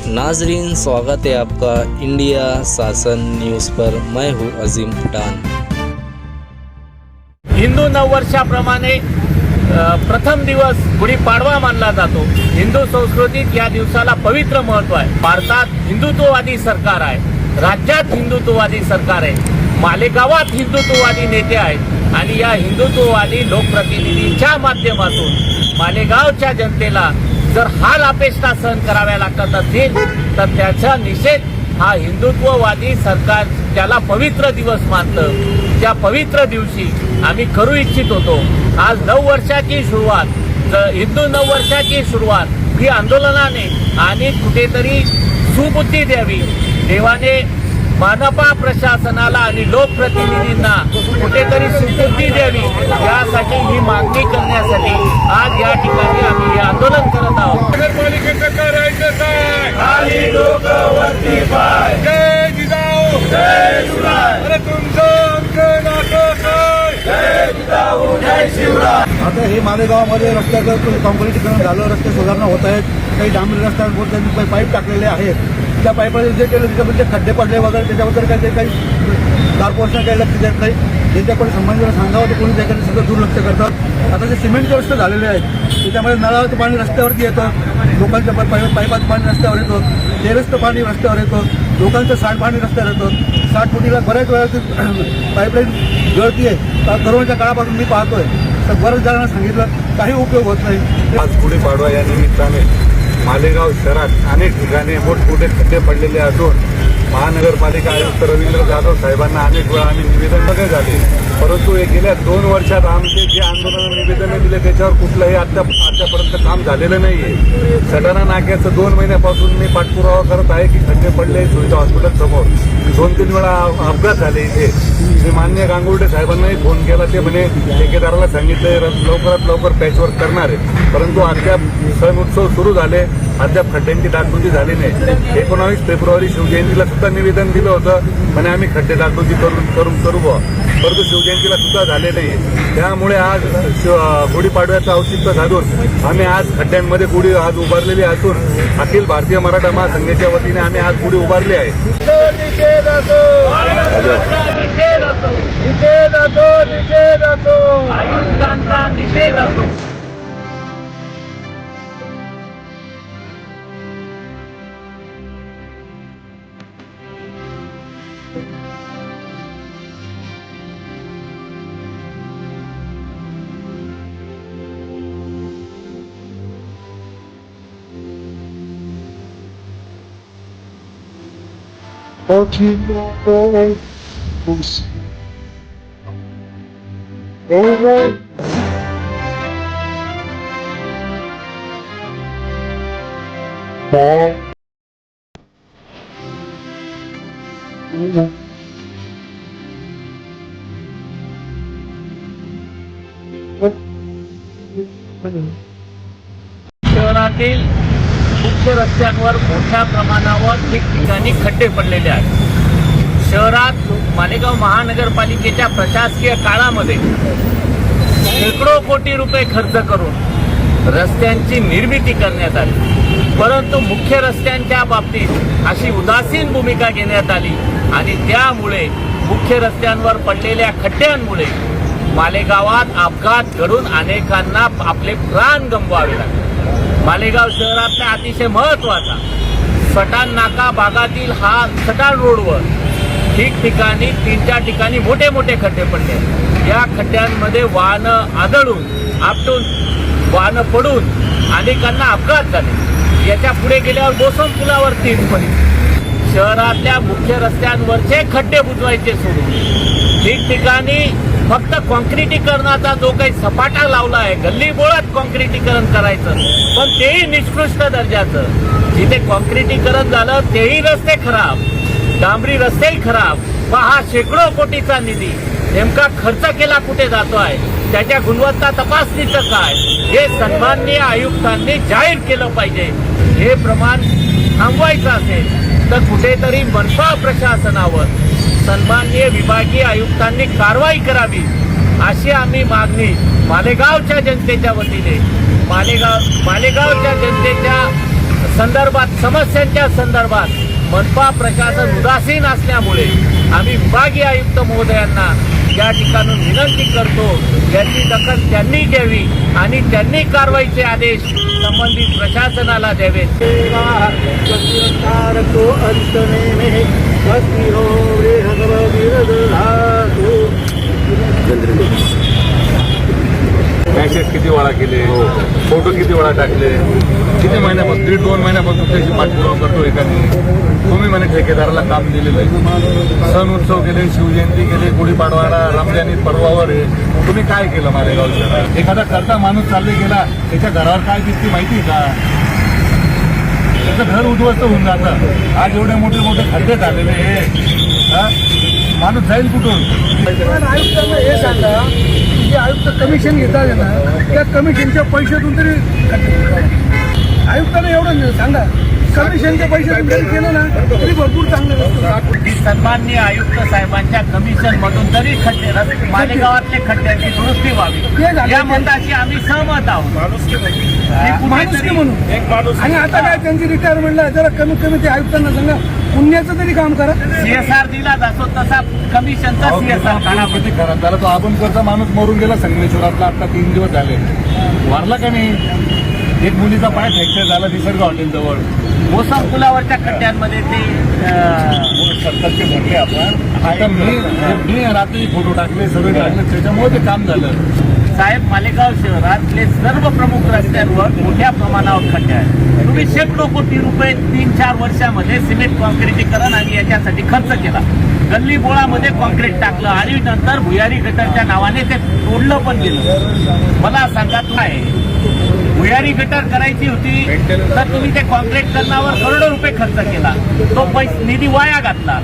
नाजरीन, स्वागत है आपका इंडिया शासन न्यूज़ पर। मैं हूँ अजीम पठान। हिंदू नववर्षाप्रमाणे प्रथम दिवस गुढीपाडवा मानला जातो। हिंदू संस्कृतीत या दिवसाला पवित्र महत्त्व आहे। भारतात हिंदुत्ववादी सरकार आहे, राज्यात हिंदुत्ववादी सरकार आहे, मालेगावात हिंदुत्ववादी नेते आहेत आणि या हिंदुत्ववादी लोकप्रतिनिधींच्या माध्यमातून मालेगावच्या जनतेला जर हाल अपेष्टा सहन कराव्या लागत असतील तर त्याचा निषेध हा हिंदुत्ववादी सरकार त्याला पवित्र दिवस मानतं। त्या पवित्र दिवशी आम्ही करू इच्छित होतो। आज नववर्षाची सुरुवात, हिंदू नववर्षाची सुरुवात ही आंदोलनाने आणि कुठेतरी सुबुद्धी द्यावी, देवाने मानपा प्रशासनाला आणि लोकप्रतिनिधींना कुठेतरी सुबुद्धी द्यावी, यासाठी ही मागणी करण्यासाठी आज या ठिकाणी आम्ही हे आंदोलन करत आहोत। नगरपालिकेचं करायचं काय? खाली लोक वरती पाय। जय जिजाऊ, जय शिवराय। अरे तुमचं अंक नातं काय? जय जिजाऊ, जय शिवराय। आता हे मालेगावामध्ये रस्त्याचं काँक्रिटीकरण झालं, रस्ते सुधारणा होत आहेत, काही डांबरी रस्त्यांवर त्यांनी पाईप टाकलेले आहेत। त्या पाईपमध्ये जे केलं त्याच्यामध्ये खड्डे पडले वगैरे, त्याच्याबद्दल काही कॉर्पोरेशन काही लक्ष देत नाही। ज्यांच्याकडे संबंधित सांगावं तर कोणी त्याकडे सगळं दुर्लक्ष करतात। आता जे सिमेंटचे रस्ते झालेले आहेत त्याच्यामध्ये नळाचं पाणी रस्त्यावरती येतं, लोकांच्या पाईपाचं पाणी रस्त्यावर येतं, टेरेसचं पाणी रस्त्यावर येतं, लोकांचं सांडपाणी रस्त्यावर येतं। 60 फुटीला बऱ्याच वेळा पाईपलाईन गळती आहे। करोनाच्या काळापासून मी पाहतोय, तर बऱ्याच जणांना सांगितलं, काही उपयोग होत नाही। आज गुढीपाडवा या निमित्ताने मालेगाव शहरात अनेक ठिकाणी मोठमोठे खड्डे पडलेले असून महानगरपालिका आयुक्त रवींद्र जाधव साहेबांना अनेक वेळा आम्ही निवेदन वगैरे झाले, परंतु गेल्या 2 वर्षात आमचे जे आंदोलन निवेदन दिले त्याच्यावर कुठलंही आतापर्यंत काम झालेलं नाहीये। सटाणा नाक्याचं 2 महिन्यापासून मी पाठपुरावा करत आहे की खड्डे पडले सुविधा हॉस्पिटल समोर। 2-3 वेळा अपघात झाले इथे। मी माननीय गांगुर्डे साहेबांनाही फोन केला, ते म्हणे ठेकेदाराला सांगितले लवकरात लवकर पॅचवर्क करणार आहे, परंतु अद्याप सण उत्सव सुरू झाले, अद्याप खड्ड्यांची डागडुजी झाली नाही। 19 फेब्रुवारी शिवजयंतीला सुद्धा निवेदन दिलं होतं, म्हणे आम्ही खड्डे डागडुजी करू बुवा, परंतु शिवजयंतीला सुद्धा झाले नाही। त्यामुळे आज गुढीपाडव्याचं औचित्य साधून आम्ही आज खड्ड्यांमध्ये गुढी आज उभारलेली असून अखिल भारतीय मराठा महासंघाच्या वतीने आम्ही आज गुढी उभारली आहे। शहरातील मुख्य रस्त्यांवर मोठ्या प्रमाणावर ठिकठिकाणी खड्डे पडलेले आहेत। शहरात मालेगाव महानगरपालिकेच्या प्रशासकीय काळामध्ये शेकडो कोटी रुपये खर्च करून रस्त्यांची निर्मिती करण्यात आली, परंतु मुख्य रस्त्यांच्या बाबतीत अशी उदासीन भूमिका घेण्यात आली आणि त्यामुळे मुख्य रस्त्यांवर पडलेल्या खड्ड्यांमुळे मालेगावात अपघात घडून अनेकांना आपले प्राण गमवावे लागले। मालेगाव शहरातला अतिशय महत्त्वाचा सटाण नाका भागातील हा सटाण रोडवर ठिकठिकाणी 3-4 ठिकाणी मोठे मोठे खड्डे पडले। या खड्ड्यांमध्ये वाहनं आदळून आपटून वाहनं पडून अनेकांना अपघात झाले। याच्या पुढे गेल्यावर बोसम पुलावर 3 पडले। शहरातल्या मुख्य रस्त्यांवरचे खड्डे बुजवायचे सोडून ठिकठिकाणी फक्त कॉन्क्रिटीकरणाचा जो काही सपाटा लावला आहे, गल्ली बोळात कॉन्क्रिटीकरण करायचं, पण तेही निकृष्ट दर्जाचं। जिथे कॉन्क्रिटीकरण झालं तेही रस्ते खराब, डांबरी रस्तेही खराब। हा शेकडो कोटीचा निधी नेमका खर्च केला कुठे जातो आहे, त्याच्या गुणवत्ता तपासणीचं काय, हे सन्माननीय आयुक्तांनी जाहीर केलं पाहिजे। हे प्रमाण थांबवायचं असेल तर कुठेतरी मनपा प्रशासनावर सन्माननीय विभागीय आयुक्तांनी कारवाई करावी, अशी आम्ही मागणी मालेगावच्या जनतेच्या वतीने मालेगावच्या जनतेच्या संदर्भात समस्यांच्या संदर्भात मनपा प्रशासन उदासीन असल्यामुळे आम्ही विभागीय आयुक्त महोदयांना या ठिकाणून विनंती करतो, याची दखल त्यांनी घ्यावी आणि त्यांनी कारवाईचे आदेश संबंधित प्रशासनाला द्यावेत. मॅसेज किती वेळा केले, फोटो किती वेळा टाकले, किती महिन्यापासून 1.5-2 महिन्यापासून त्याची पाठपुरावा करतो एकाने. तुम्ही म्हणे ठेकेदाराला काम दिलेलं आहे, सण उत्सव केले, शिवजयंती केली, गुढीपाडवाला, रमजान ईद पर्वावर आहे. तुम्ही काय केलं मालेगाव शहरात? एखादा करता माणूस चालले गेला, त्याच्या घरावर काय दिसते माहिती का? त्याचं घर उद्ध्वस्त होऊन जातं. आज एवढे मोठे मोठे खड्डे झालेले आहे, माणूस जाईल कुठून? आयुक्तांना हे सांगा की जे आयुक्त कमिशन घेतात ना, त्या कमिशनच्या पैशातून तरी आयुक्तांना एवढं सांगा, कमिशनच्या पैशातून जरी केलं ना तरी भरपूर चांगलं असतं. सन्माननीय आयुक्त साहेबांच्या कमिशन मधून तरी खड्डे मालेगावातले खड्ड्यांची दुरुस्ती व्हावी या मताशी आम्ही सहमत आहोत. माणुसकी म्हणून. आणि आता काय त्यांची रिटायरमेंटला जरा कमीत कमी ते आयुक्तांना सांगा पुण्याचं तरी काम करा. CSR दिला जातो तसा कमिशनचा CSR काढा. किती खराब झाला तो आपण करता माणूस मरून गेला संगमेश्वरातला, आता 3 दिवस झाले, वारला का नाही? एक मुलीचा पाय फ्रॅक्चर झाला निसर्ग हॉटेल जवळ. मोसम पुलावरच्या खड्ड्यांमध्ये ते 70 भरले आपण. आता मी रात्री फोटो टाकले, सगळे टाकले, त्याच्यामुळे ते काम झालं. साहेब, मालेगाव शहरातले सर्व प्रमुख रस्त्यांवर मोठ्या प्रमाणावर खड्डे आहेत. तुम्ही शेकडो कोटी रुपये 3-4 वर्षामध्ये सिमेंट कॉन्क्रिटीकरण आणि याच्यासाठी खर्च केला. गल्ली बोळामध्ये कॉन्क्रीट टाकलं आणि नंतर भुयारी गटरच्या नावाने ते तोडलं पण गेलं. मला सांगा काय, भुयारी गटर करायची होती तर तुम्ही ते कॉन्क्रीटीकरणावर करोडो रुपये खर्च केला, तो निधी वाया घातला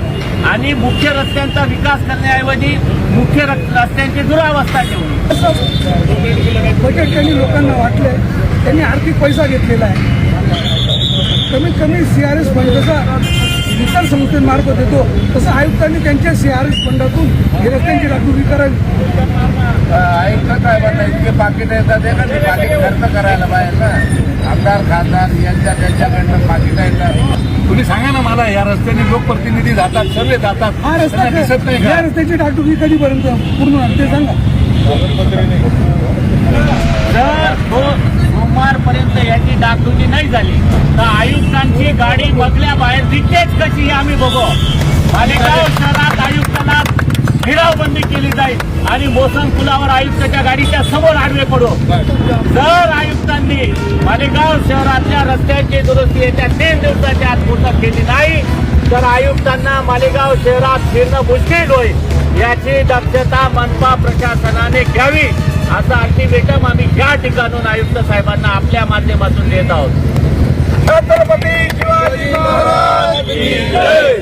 आणि मुख्य रस्त्यांचा विकास करण्याऐवजी मुख्य रस्त्यांची दुरावस्था ठेवली. बजेट त्यांनी लोकांना वाटले, त्यांनी आर्थिक पैसा घेतलेला आहे. कमीत कमी CRS फंड जसा इतर संस्थेमार्फत येतो तसं आयुक्तांनी त्यांच्या CRS फंडातून हे रस्त्यांची डागडुगी करावी. आयुक्त साहेबांना इतके पाकिट येतात, एखादी पाकिट खर्च करायला पाहिजे ना. आमदार खासदार यांच्या त्यांच्याकडनं पाकिट येतात. तुम्ही सांगा ना मला, या रस्त्याने लोकप्रतिनिधी जातात, सर्व जातात, हा रस्ता त्यांना दिसत नाही या का? रस्त्याची डागडुगी कधीपर्यंत पूर्ण होणार ते सांगा. जर सोमवारपर्यंत याची डागडुजी नाही झाली तर आयुक्तांची गाडी बंगल्याबाहेर दिसतेच कशी हे आम्ही बघू. मालेगाव शहरात आयुक्तांना हिरावबंदी केली जाईल आणि मोसम पुलावर आयुक्ताच्या गाडीच्या समोर आडवे पडू. जर आयुक्तांनी मालेगाव शहरातल्या रस्त्यांची दुरुस्ती येत्या 3 दिवसाच्या आत पूर्ण केली नाही तर आयुक्तांना मालेगाव शहरात फिरणं मुश्किल होईल. याची दक्षता मनपा प्रशासनाने घ्यावी असा अल्टिमेटम आम्ही या ठिकाणून आयुक्त साहेबांना आपल्या माध्यमातून देत आहोत. छत्रपती शिवाजी महाराज की जय.